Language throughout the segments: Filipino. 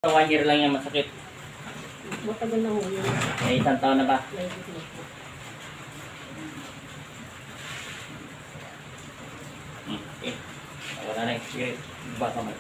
Sa 1 year lang yan masakit. Matagal na ho yun. May isang taon na ba? Naisip na po. Okay. Wala na experience. Baka man.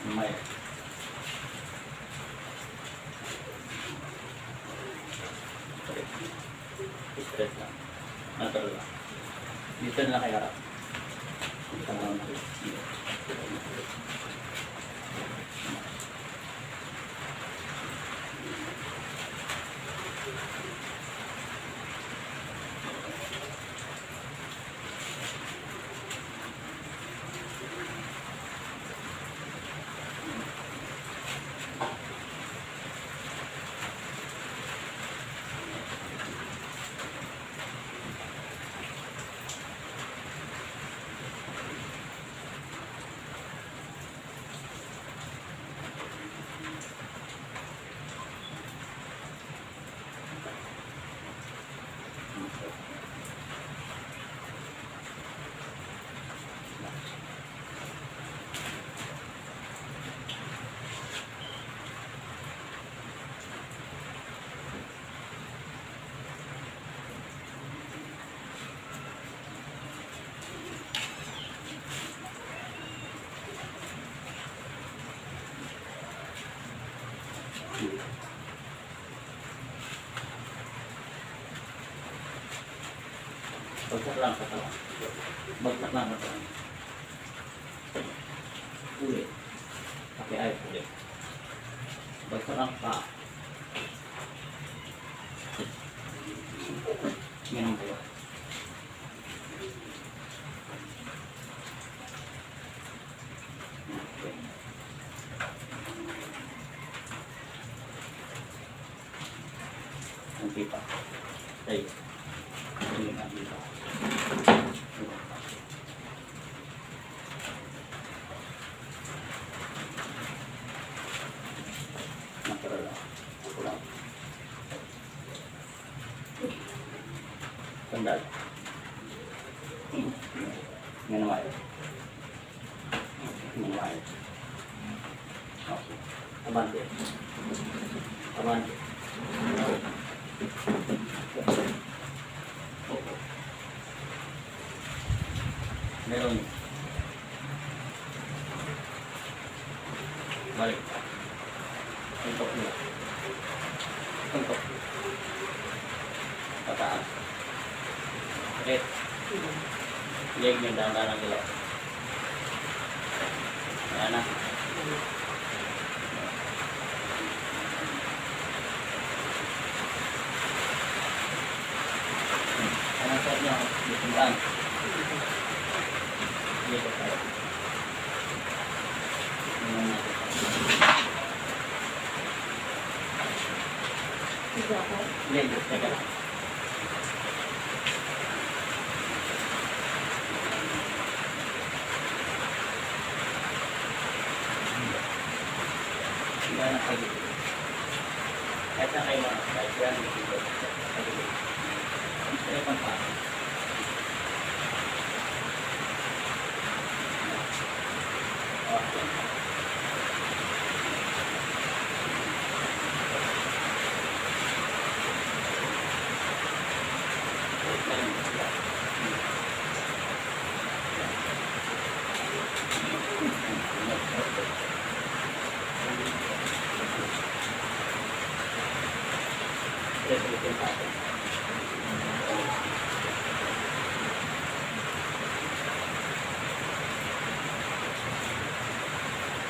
May. Stress lang. Natural lang. Dito na lang kayo harap. Dito na lang kayo. Bagsak lang katawan. Bagsak lang katawan. Ulit. Pakai air ulit. Bagsak lang pa. Minum kayo. Okay. Nanti pa. Tayo. Ini nanti pa. Natural lang. Kulang. Sandal. Yan naman. Yan naman. Okay. Abante. Abante. Meron. Balik. Tuntok nila. Tuntok. Pataas. Ulit. Leg niya dahan-dahan ang galaw. Ayan na. Anong side niya? Dito. Dito tayo. Tingnan natin. Sige ako. Hindi, teka lang. Hindi na kayo. Kahit na kayo mga kahit yan, dito. Kaya pang pa. Okay.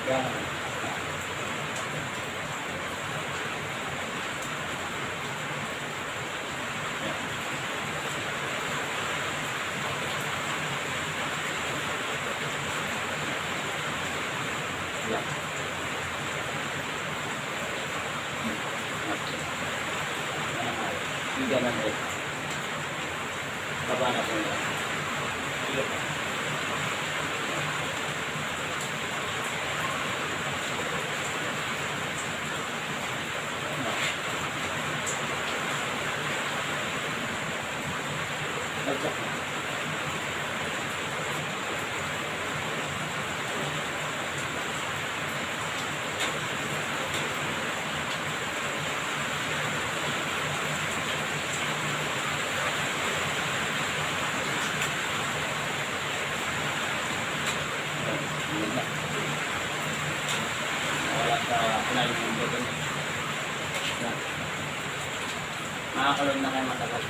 Yeah. Yan. Tiga na rin. Baba na po yan. Sige pa. Bagsak na. Yun na. Wala sa kunayin ng buto niya. Na. Makakalon na kayo matagal.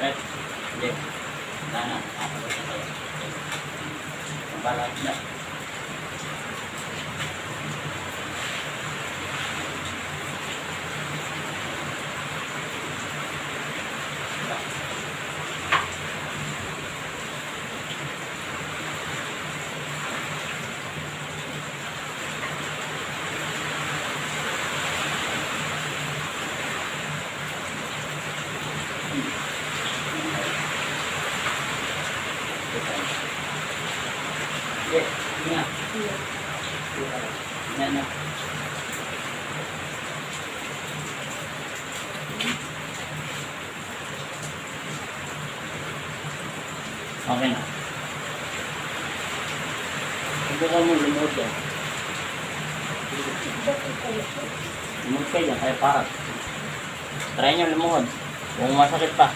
Right? Hindi. Wala na. Makakalon na kayo. Mabalag na. Sige, sige nga. Yan na. Okay na. Subukan mo lumuhod yan. Lumuhod kayo dyan, kaya parat. Try nyo lumuhod. Kung masakit pa.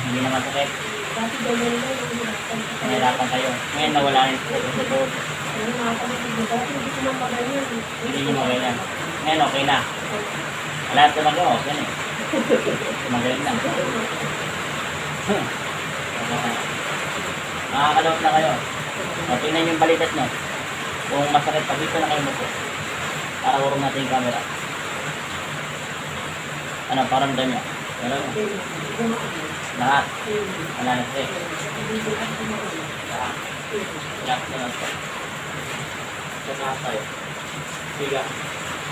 Hindi na masakit. Kasi ganyan lang yung hirapan. Nahirapan kayo. Ngayon nawala na yung sakit sa tuhod. Ano nga ako dati hindi ko mapaganyan. Hindi nyo magaling. Ngayon okay na. Lahat naman ko, okay na eh. Magaling na. Nakakalawat na kayo. O, tingnan nyo yung balikat nyo. Kung masakit pa, dito na kayo mo po. Para urong natin yung camera. Ano, paramdam nyo? Meron nyo? Lahat. Wala na sakit. Lahat. Lahat na lang po. Sa taas tayo. Siga.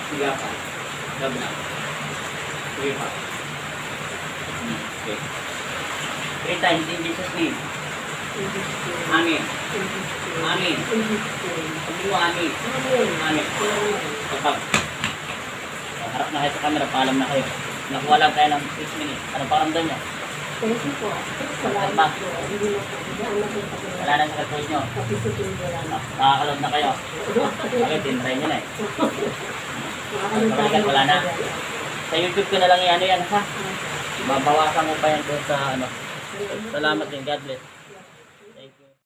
Siga pa. Gab na. Sige pa. Okay. 3 times in Jesus' name. Amen. Amen. Sabi mo amen. Amen. Kapag harap na kayo sa camera, paalam na kayo. Nakuha lang tayo ng 6 minutes. Ano paramdam nyo? Thank you po. Salamat po. Hindi na po. Wala na sa katulad nyo. Nakakalod na kayo. Bakit? Tinry nyo na eh. Pagkalikat wala na. Sa YouTube ko na lang i-ano yan ha. Babawasan mo pa yan doon sa ano. Salamat din. God bless.